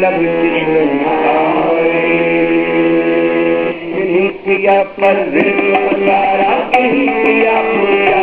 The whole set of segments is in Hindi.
वल्लभ कृष्ण किया पर सारा किया पूजा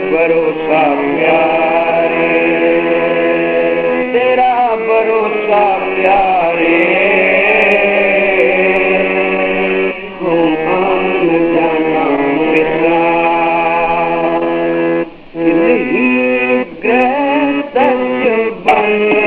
भरोसा प्यारे तेरा भरोसा प्यारे जाना ग्रह सच बन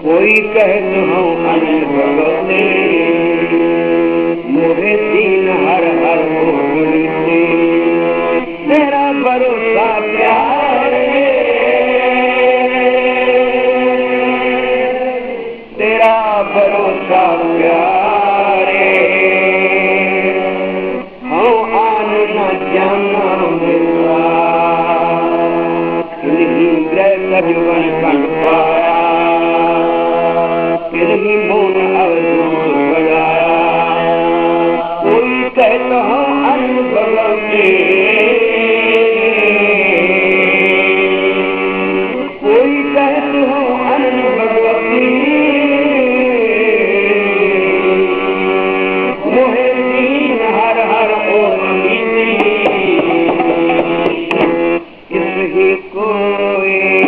कोई कहते हो अनिल भगवती मोहे दीन हर हर मोहनी तेरा भरोसा प्यारे तेरा भरोसा प्यारे हाँ आन न जाना मिला ग्रह सजवन कण पाया नहीं मोन अवधूत बनाया कोई कहता हूँ अन्न भगवती कोई कहता हूँ अन्न भगवती मोहे दीन हर हर ओम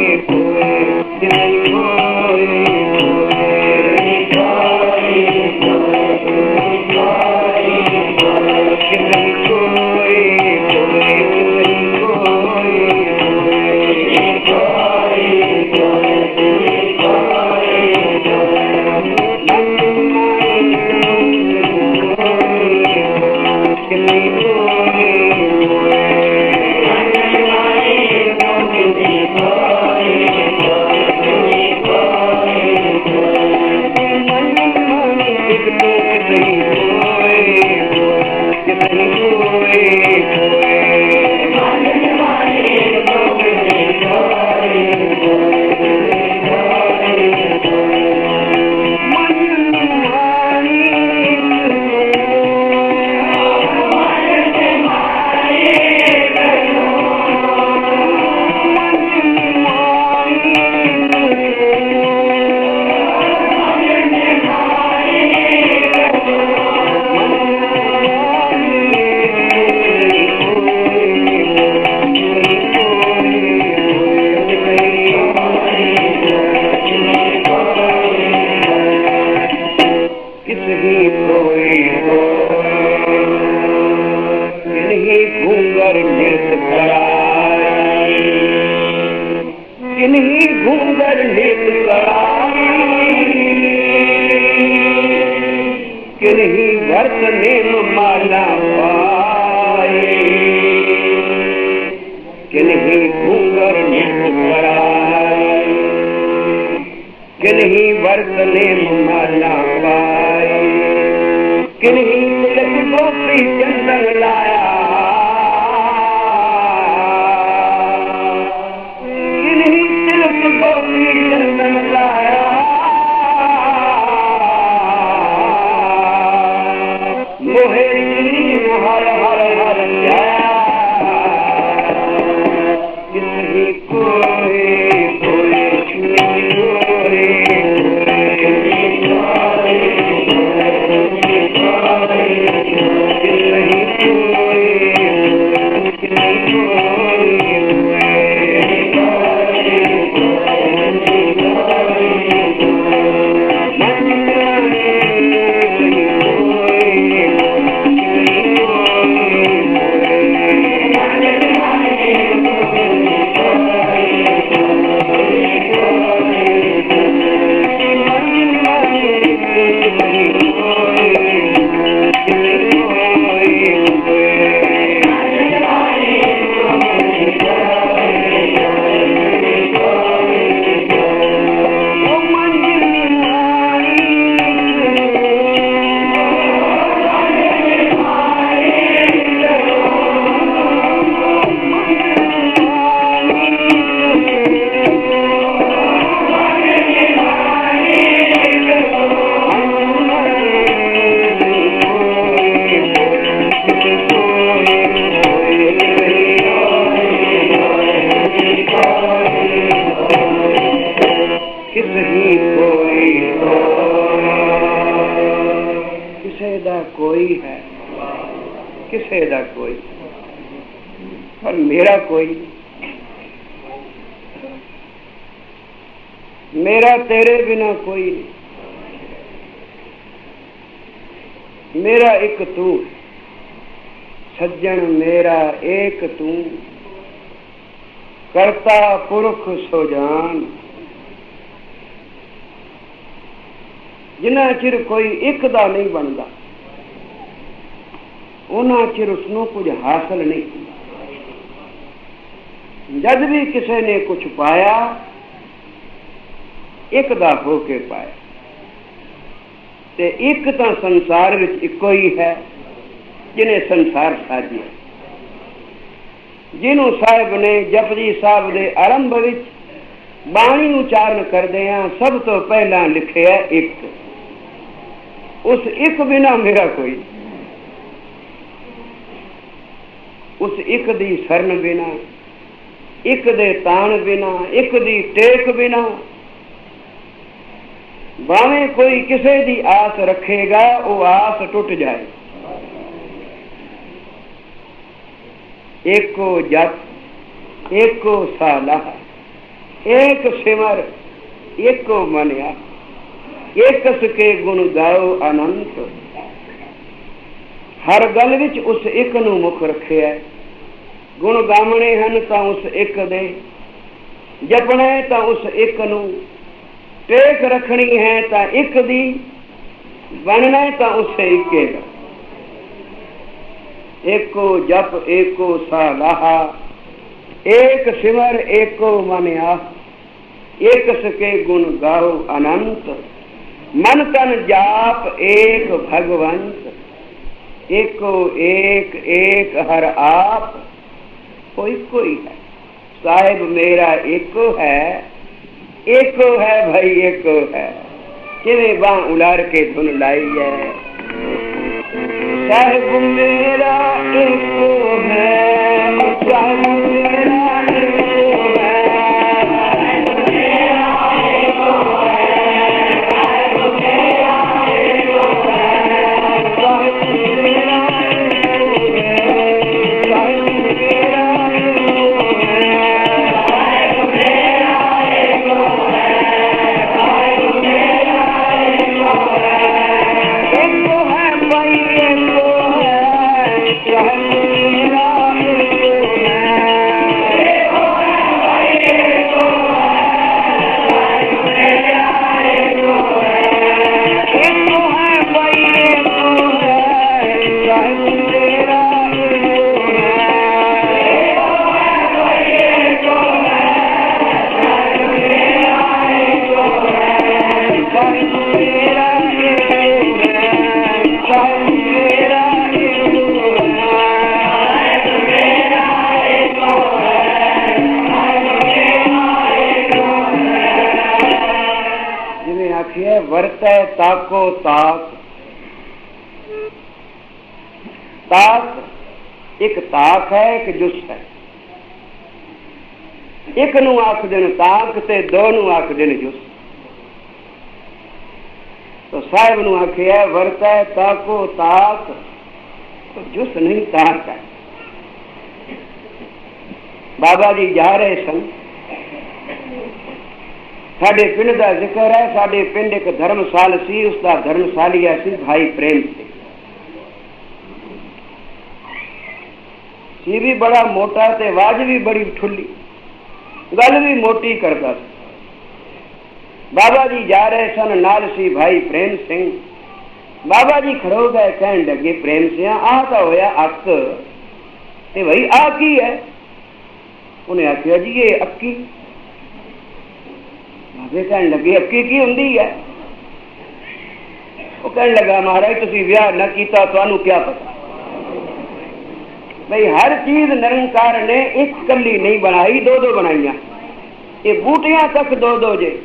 इसही कोई घूंगर नित किन्हीं वर्त नेम माला पाए किन्हीं घूंगर नित कराए किन्हीं वर्त नेम माला पाए किन्हीं तिलक गोपी चंदन लाया, इन्हीं तिलक गोपी चंदन लाया, मोहे हर हर हर जया, किसी कोई कोई है, किसे दा कोई, पर मेरा कोई नहीं। मेरा तेरे बिना कोई नहीं। मेरा एक तू, सज्जन मेरा एक तू, करता पुरख सो जान। जिन्ना चिर कोई एक दा नहीं बनता, उन्ना चिर उसनों कुछ हासिल नहीं। जद भी किसी ने कुछ पाया, एक दा होके पाया। ते एक तो संसार विच इको ही है जिन्हें संसार साजिया। जिन्हों साहिब ने जपजी साहब के आरंभ विच बाणी उचारण करदिया सब तो पहला लिखे है एक। उस एक बिना मेरा कोई, उस एक दी शरण बिना, एक दे तान बिना, एक दी टेक बिना, भावें कोई किसे दी आस रखेगा वो आस टूट जाए। एको जप, एको साला, एक सिमर, एको मनिया, एकस के गुण गाओ अनंत। हर गल विच उस एक नू मुख रखे है। गुण गावणे हन तां उस एक दे, जपना है तां उस एक नू, टेक रखनी है तां एक दी, बनना है तां उस इके दा। एको जप एको सालाहा, एक सिमर एको मनिया, एकस के गुण गाओ अनंत। मन तन जाप एक भगवंत, एको एक एक हर आप। कोई कोई है साहिब मेरा एको है, एको है भाई एको है। किवें बांह उलार के धुन लाई है। साहिब मेरा एको है, साहिब मेरा एको है, एको है भाई एको है, आखिया वरतै ताको ताक। ताक एक ताक है, एक जुस है। एक नू आख देन ताक ते दो नू आख देन जुस। तो साहिब नू आखिया वरतै ताको ताक, तो जुस नहीं ताक है। बाबा जी जा रहे सन, साडे पिंड का जिक्र है। साडे पिंड एक धर्मशाल सी, उसका धर्मशालिया सी भाई प्रेम सी भी बड़ा मोटा ते आवाज भी बड़ी ठुली, गल भी मोटी करता। बाबा जी जा रहे सन, नाल सी भाई प्रेम सिंह। बाबा जी खड़ो गए, कहन लगे प्रेम सिंह आ तो होया अक, ते भाई आ की है? उन्हें आखिया जी ये अक्की। बाबे कहन लगे अक्की की हुंदी है? वो कहन लगा महाराज तुसी विआह न कीता, तुहानू क्या पता भाई हर चीज निरंकार ने एक कली नहीं बनाई, दो दो बनाइया। ये बूटियां तक दो दो जे,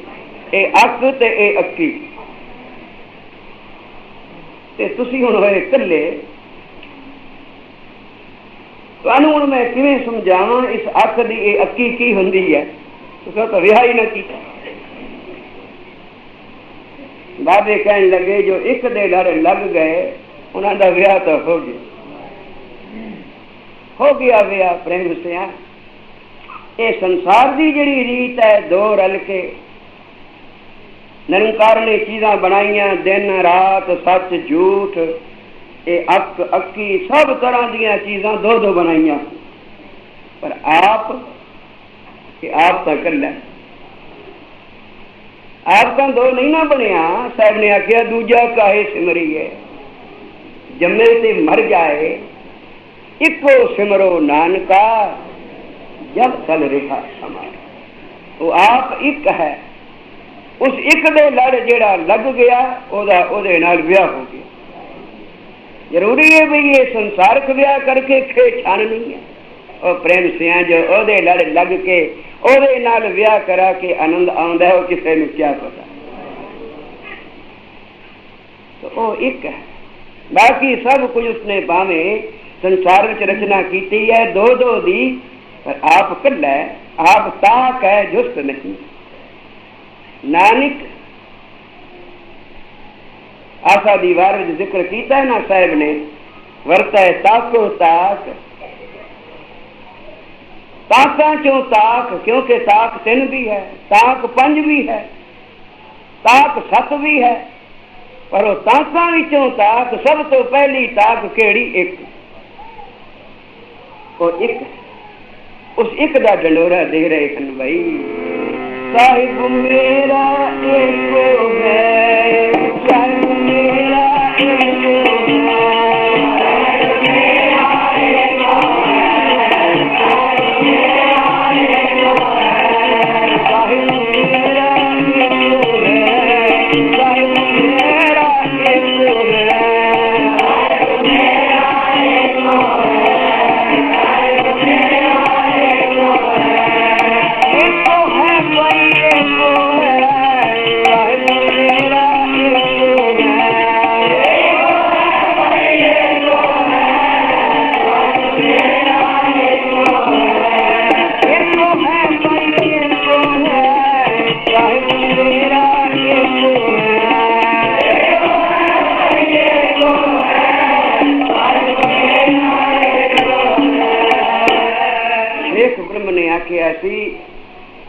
ए अक ते ए अक्की। ते तुसी हुण होए कल्ले, तुहानू हुण मैं किवें समझावां इस अक दी ए अक्की की हुंदी है? तुसां तां विआह ही ना कीता। बाबे कहन लगे जो एक दे लड़ लग गए उन्हां दा विआह तो हो गया विआह प्रेम सिया। ये संसार की जिहड़ी रीत है, दो रल के निरंकार ने चीज़ां बनाईयां, दिन रात सच झूठ, ये अक अक्की सब तरह दीयां चीज़ां दो दो बनाईयां। पर आप तो कल्ला, आप तो दो नहीं ना बनया। साहब ने आखिया दूजा काहे सिमरिए, जम्मे ते मर जाए इको सिमरो नानका, जब चल रेखा समा। वो आप एक है, उस एक दे लड़ जेड़ा लग गया ओदे नाल विआह हो गया। जरूरी है भी ये संसारक विआह करके खे छान नहीं है। और प्रेम सिया जो ओदे लड़ लग के ओदे नाल विआह करा के आनंद आंदा है, वो किसी नूं क्या पता। तो वो एक है, बाकी सब कुछ उसने भावे संसार में रचना की है दो दो दी, पर आप कल्ला है, आप ताक है जुस्त नहीं। नानक आशा दीवार में जिक्र किया है ना साहब ने, वरता है ताको ताक। ताका क्यों ताक? क्योंकि ताक 3 भी है, ताक 5 भी है, ताक 7 भी है। पर वो ताका विचों ताक सब तो पहली ताक केड़ी? एक। और एक उस एक दा डंडोरा दे रहे हैं भाई। साहिब मेरा एको है, साहिब मेरा एको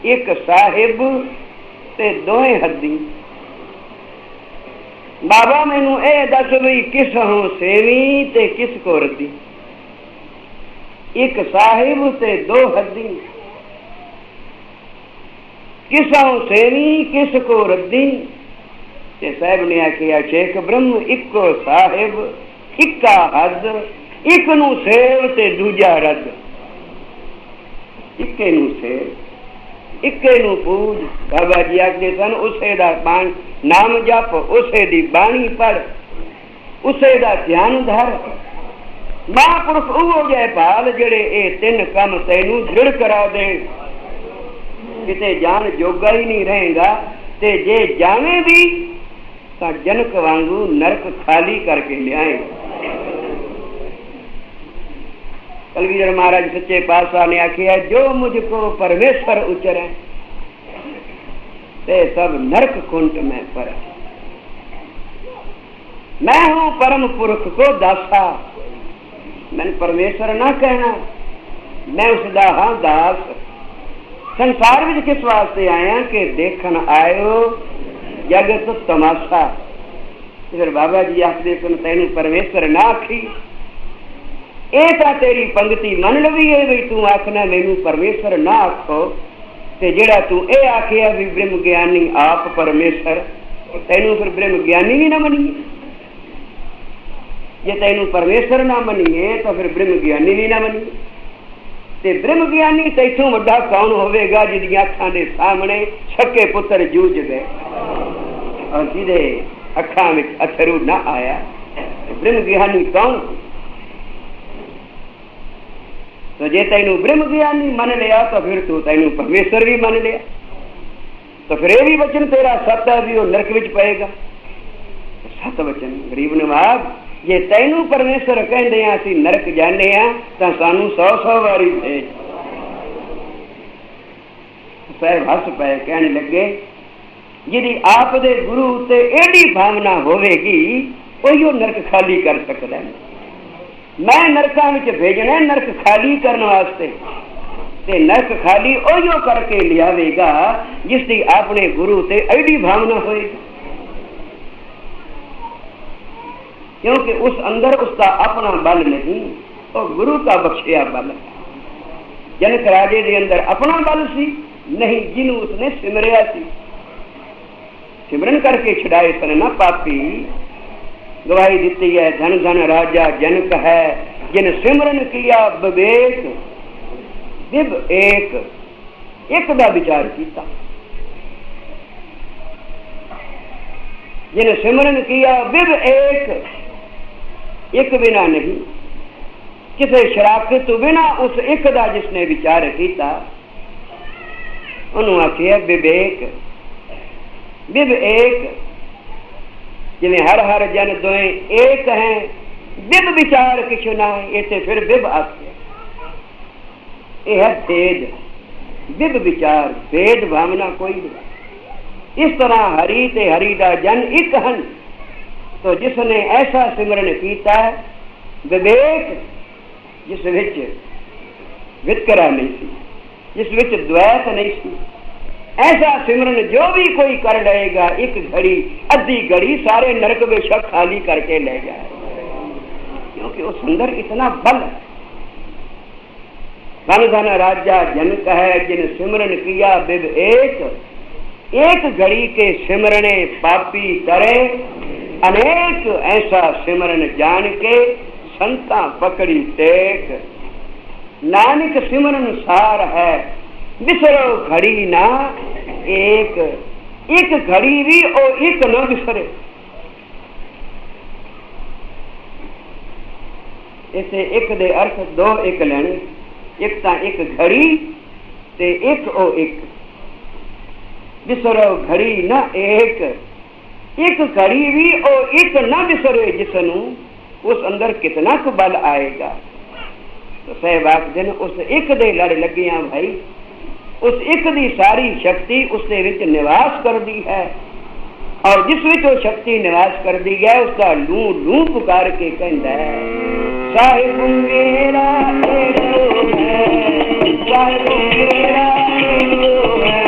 एक साहिब ते दोए हद्दी। बाबा मैनू ए दस भी किस हों सेवी ते किस को रद्दी। एक साहिब ते 2 हद्दी, किस हों सेवी किस को रद्दी। ते साहिब ने आखिया शेख ब्रह्म इको साहिब इक्का हद, एक नू सेव ते दूजा रद्द। इक्के नू सेव इक्के नू पूज। बाबा जी आखदे सन उसे दा नाम जप, उसे दी बाणी पढ़, उसे दा ध्यान धर। महापुरुष उहो जय भाल जेड़े ए 3 काम तैनू दृढ़ करा दे। किते जान जोगा ही नहीं रहेगा ते जे जावे भी तो जनक वांगू नरक खाली करके लियाए। कलगीधर महाराज सच्चे पातशाह ने आखिया, जो मुझको परमेश्वर उचरे ते सब नरक कुंट में पर। मैं हूं परम पुरख को दासा, मैंने परमेश्वर ना कहना, मैं उसदा हां दास। संसार में किस वास्ते आया कि देखन आयो जगत तमाशा। फिर बाबा जी आखदे सन तैनू परमेश्वर ना आखी, ए तां तेरी पंक्ति मन लवी है भी तू आखना मैनू परमेश्वर ना आखो, ते जेड़ा तू ए आखिया भी ब्रह्म ज्ञानी आप परमेश्वर, तैनू फिर ब्रह्म ज्ञानी भी ना मनीए। जे तैनू परमेश्वर ना मनीए तो फिर ब्रह्म ज्ञानी भी ना मनीए। ते ब्रह्म ज्ञानी तैथों वड्डा कौन होवेगा जिहदियां अखां दे सामने सके पुत्र जूझ गए और जिहदे अखां विच अथरू ना आया, ब्रह्म ज्ञानी कौन? तो जे तैनू ब्रह्म ज्ञानी मन लिया तो फिर तू तैनू परमेश्वर भी मन लिया, तो फिर ये भी वचन तेरा सत्य है भी वो नरक विच पएगा। सत वचन गरीब नवाब, जे तैनू परमेश्वर कहते हैं असीं नरक जाने तो सानू 100 वारी भेज। साहब हस पे कहने लगे, जिहदी आप दे गुरु ते एडी भावना होवेगी उहिओ नरक खाली कर सकदा है। मैं नरकां विच भेजना नरक खाली करने वास्ते, ते नरक खाली उहिओ करके लियावेगा जिसदी अपने गुरु ते एडी भावना होएगी, क्योंकि उस अंदर उसका अपना बल नहीं, और गुरु का बख्शिया बल है। जनक राजे के अंदर अपना बल सी नहीं, जिन्हों उसने सिमरिया सी, सिमरन करके छुड़ाए सन ना पापी। गवाही दी है, धन धन राजा जनक है जिन सिमरन किया विवेक दिव एक दा विचार किया। जिन सिमरन किया विव एक बिना नहीं, किसी शराकत तो बिना उस एक दा जिसने विचार किया उन्होंने आखिया विवेक जिन्हें हर हर जन दोए एक हैं, विव विचार किछु ना है, इसे फिर विव आखे। यह है भेद, विव विचार भेद भावना कोई नहीं। इस तरह हरि ते हरि दा जन एक हन, तो जिसने ऐसा सिमरन कीता है विवेक, जिस विच वितकरा नहीं सी, जिस विच द्वैत नहीं सी, ऐसा सिमरन जो भी कोई कर लेगा एक घड़ी अद्धी घड़ी सारे नरक बेशक खाली करके ले जाए, क्योंकि उस अंदर इतना बल है। धन धन राजा जनक है जिन सिमरन किया विव एक घड़ी के सिमरने पापी करे अनेक, ऐसा सिमरन जान के संता पकड़ी टेक। नानक सिमरन सार है बिसरो घड़ी ना एक घड़ी भी और एक न बिसरे। इसे एक दे अर्थ दो एक लेने, एक ता एक घड़ी ते एक ओ एक, बिसरो घड़ी न एक घड़ी भी और एक न बिसरे जिसनू उस अंदर कितना कुछ बल आएगा। तो सहबाग दिन उस एक दे लड़ लगिया भाई, उस एक दी सारी शक्ति उसके विच निवास कर दी है, और जिस विच वो शक्ति निवास कर दी है उसका लू लू पुकार के कहता है, साहिब मेरा एको है, साहिब मेरा एको है,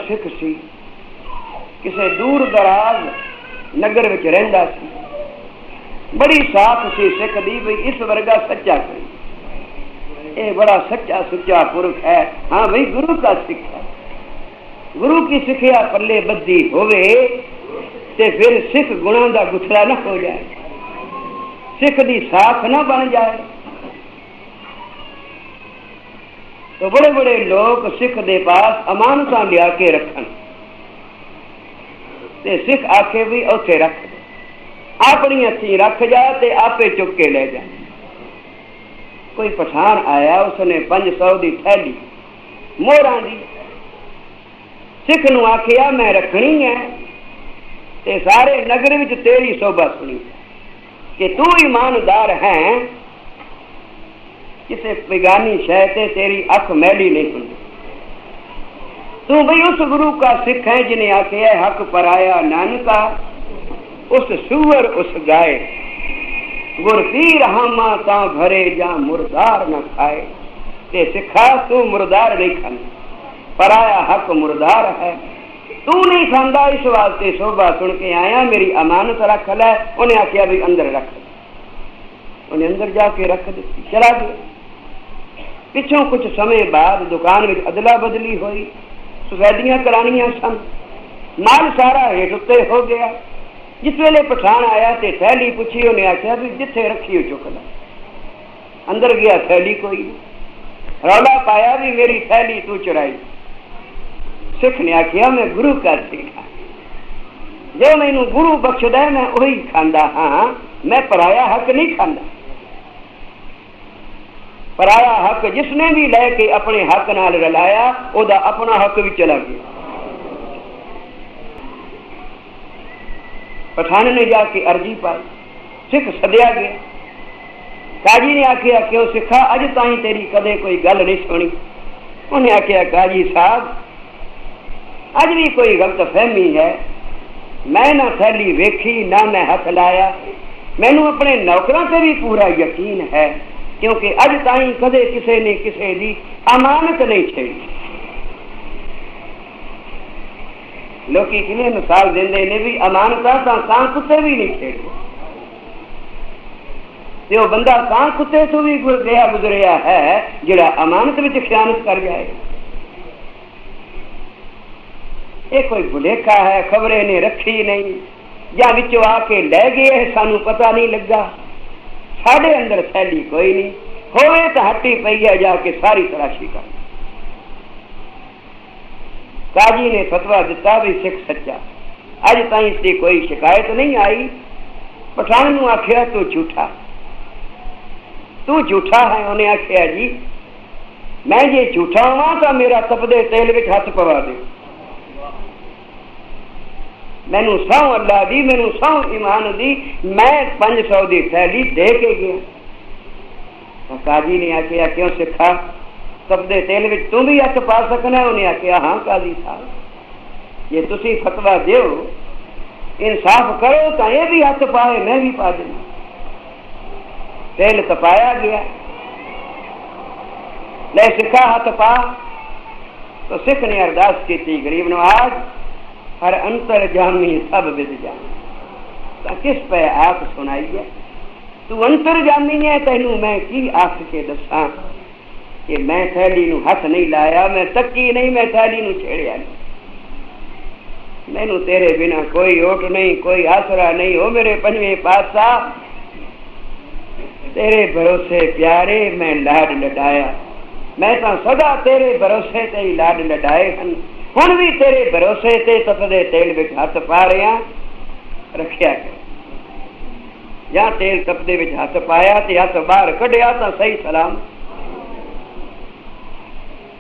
सिख सी, किसी दूर दराज नगर विच रहिंदा सी। बड़ी साख सी सिख दी भी इस वर्गा सच्चा कोई, ये बड़ा सच्चा सुच्चा पुरख है। हाँ भाई गुरु का सिख है, गुरु की सिखिया पल्ले बद्दी होवे ते फिर सिख गुणों का गुथला न हो जाए, सिख दी साख न बन जाए। तो बड़े बड़े लोग सिख दे पास अमानत लिया के रखन ते सिख आखे भी उथे रख दे, अपनी हथी रख जा ते आपे चुक के ले जा। कोई पठान आया, उसने 500 की थैली मोहरा दी सिख नूं आखिया मैं रखनी है, ते सारे नगर विच तेरी शोभा सुनी कि तू ईमानदार है, किसी बेगानी शय ते तेरी अख मैली नहीं हुंदी। तू भाई उस गुरु का सिख है जिन्हें आखिया हक पराया नानका, उस सुअर उस गाय, गुर पीर हामा ता भरे जा मुर्दार न खाए। ते सिखा तू मुर्दार नहीं खाना, पराया हक मुर्दार है, तू नहीं खांदा, इस वास्ते शोभा सुन के आया, मेरी अमानत रख लै। उन्हें आखिया भी अंदर रख, उन्हें अंदर जाके रख दी, चला गया। पिछों कुछ समय बाद दुकान में अदला बदली हुई, सफेदियां करानियां सन, माल सारा हेठ उत्ते हो गया। जिस वेले पठान आया ते थैली पूछी, उन्हें आखिया भी जिथे रखी हो चुक ला। अंदर गया, थैली कोई नहीं, रौला पाया भी मेरी थैली तू चुराई। सिख ने आखिया मैं गुरु का सिख हाँ, जो मैनू गुरु बख्शदा है मैं वही खांदा हाँ, मैं पराया हक नहीं खांदा। पराया हक जिसने भी लैके अपने हक नाल रलाया, ओदा अपना हक भी चला गया। पठान ने जाके अर्जी पाई, सिख सदया गया। काजी ने आखिया क्यों सिखा, अज ताई तेरी कदे कोई गल नहीं सुनी। उन्हें आखिया काजी साहब अज भी कोई गलत फहमी है, मैं ना थैली वेखी ना मैं हथ लाया, मैनू अपने नौकरों से भी पूरा यकीन है, क्योंकि अज ताई कदे किसी ने किसी की अमानत नहीं छेड़ी। लोकी किने मिसाल देंदे ने भी अमानत कां कुत्ते भी नहीं छेड़े, तो बंदा कां कुत्ते तो भी गया गुजरिया है जिहड़ा अमानत में खयानत कर जाए। ये कोई भुलेखा है, खबरें ने रखी नहीं या विचों आके लै गए, सानू पता नहीं लगा। साढ़े अंदर थैली कोई नहीं, होवे तो हट्टी पई है, जाके सारी तलाशी कर। काजी ने फतवा दिता भी सिख सच्चा, अज ताई इसकी कोई शिकायत नहीं आई। पठान नूं आखिया तू झूठा, तू झूठा है। उन्हें आखिया जी मैं जे झूठा हुआ तो मेरा तपदे तेल विच हथ पवा दे, मैनू सौ अल्लाह दी, मैनू सौ ईमान दी, मैं 500 की थैली दे के गया। तो काजी ने आखिया क्यों सिखा, तपदे तेल विच तू भी हथ पा सकना। उन्हें आखिया हाँ काजी साहब, जे तुसी फतवा दो इंसाफ करो तो ये भी हथ पाए, मैं भी पा दूँ। तेल तपाया गया, ले सिखा हथ पा। तो सिख ने अरदास की गरीब नवाज, हर अंतर जामी सब विद जान। किस पे आख सुनाई है, तू अंतर जामी है, तेनू मैं की आख के दसा कि मैं थैली नू हथ नहीं लाया, मैं तकी नहीं, मैं थैली नू छेड़िया नहीं। मैनू तेरे बिना कोई ओट नहीं, कोई आसरा नहीं। हो मेरे पंजवें पातशाह, तेरे भरोसे प्यारे मैं लाड लडाया, मैं तो सदा तेरे भरोसे ते ही लाड लडाए हैं। हुण भी तेरे भरोसे ते तपदे तेल विच हथ पा रहा, रखिया कर। या तेल तपदे विच हथ पाया ते हथ बाहर कढ़िया तो सही सलाम।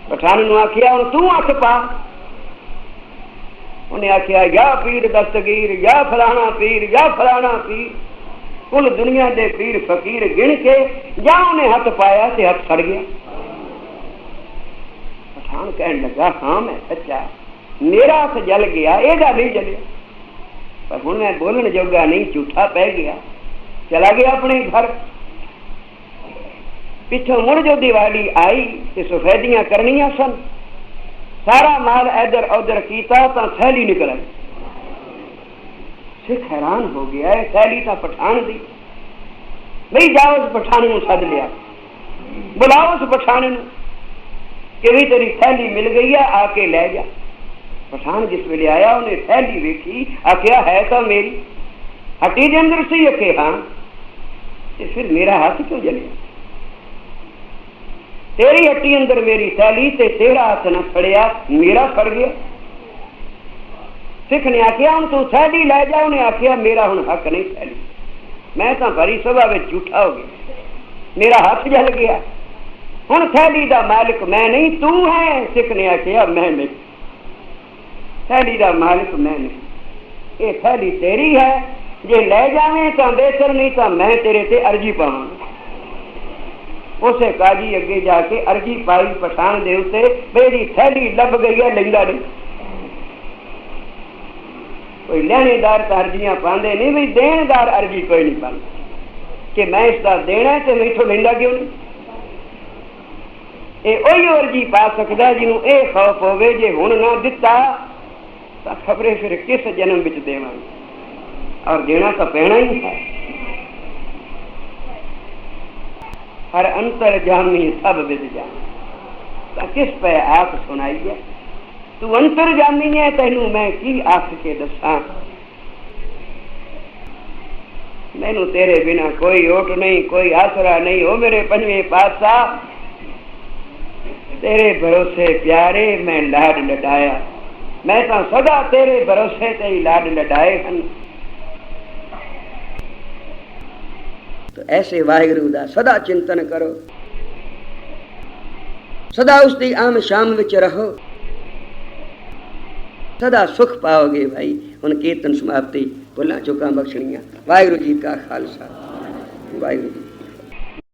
पठान नूं आखिया हुण तू हथ पा। उन्हें आखिया या पीर दस्तगीर, या फलाना पीर, या फलाना पीर, कुल दुनिया दे पीर फकीर गिन के या उन्हें हथ पाया ते हथ सड़ गया। पठान कहने लगा हाँ मैं सच्चा, मेरा हथ जल गया, एदा नहीं जलिया, पर हुण मैं बोलने जोगा नहीं, झूठा पै गया। चला गया अपने घर। पिछों मुड़ जो दिवाली आई तो सफेदियां करनियां सन, सारा माल इधर उधर किया तो थैली निकल आई। सिख हैरान हो गया है, थैली तो पठान दी। भाई जाओ उस पठान को सद लिया, बुलाओ उस पठान कि भी तेरी थैली मिल गई है, आके ले जा। पठान जिस वे आया उन्हें थैली वेखी, आख्या है तो मेरी हट्टी के अंदर सी। आखे हाँ, तो फिर मेरा हाथ क्यों जलिया? तेरी हट्टी अंदर मेरी थैली ते तेरा हाथ न फड़िया, मेरा फड़ गया। सिख ने आख्या हूं तू थैली लै जा। उन्हें आख्या मेरा हुण हक नहीं थैली, मैं तो भरी सभा में झूठा हो गया, मेरा हाथ जल गया। हुण थैली दा मालिक मैं नहीं, तू है। सिख ने आख्या मैं नहीं, थैली दा मालिक मैं नहीं, ये थैली तेरी है। जे ले जावे तो बेहतर, नहीं तो मैं तेरे ते अर्जी पावांगा। उसे काजी अगे जाके अर्जी पाई पठान दे उत्ते, मेरी थैली लभ गई है, लेंदा नहीं। कोई लैनेदार तो अर्जियां पाते नहीं, भी देनदार अर्जी कोई नहीं पाता कि मैं इसका देना है तो मैं इथों लेंदा क्यों नहीं। ये वही अर्जी पा सकता जिन्हों ये खौफ होवे जे हुण ना दिता तो खबरे फिर किस जन्म विच देवांगे, और देना तो पैना ही है। हर अंतर जामी सब विद जान, किस पे आप सुनाई है। तू अंतर जामी है, तेनू मैं की आख के दसा। मैनू तेरे बिना कोई ओट नहीं, कोई आसरा नहीं। हो मेरे पंजवें पातशाह, तेरे भरोसे प्यारे मैं लाड लडाया। मैं तो सदा तेरे भरोसे ते ही लाड लडाए हैं। तो ऐसे वाहिगुरु दा सदा चिंतन करो, सदा उसकी आम शाम विच रहो, सदा सुख पाओगे भाई। हुण कीर्तन समाप्ति, भुलां चुकां बख्शणियां। वाहिगुरु जी का खालसा, वाहिगुरु जी।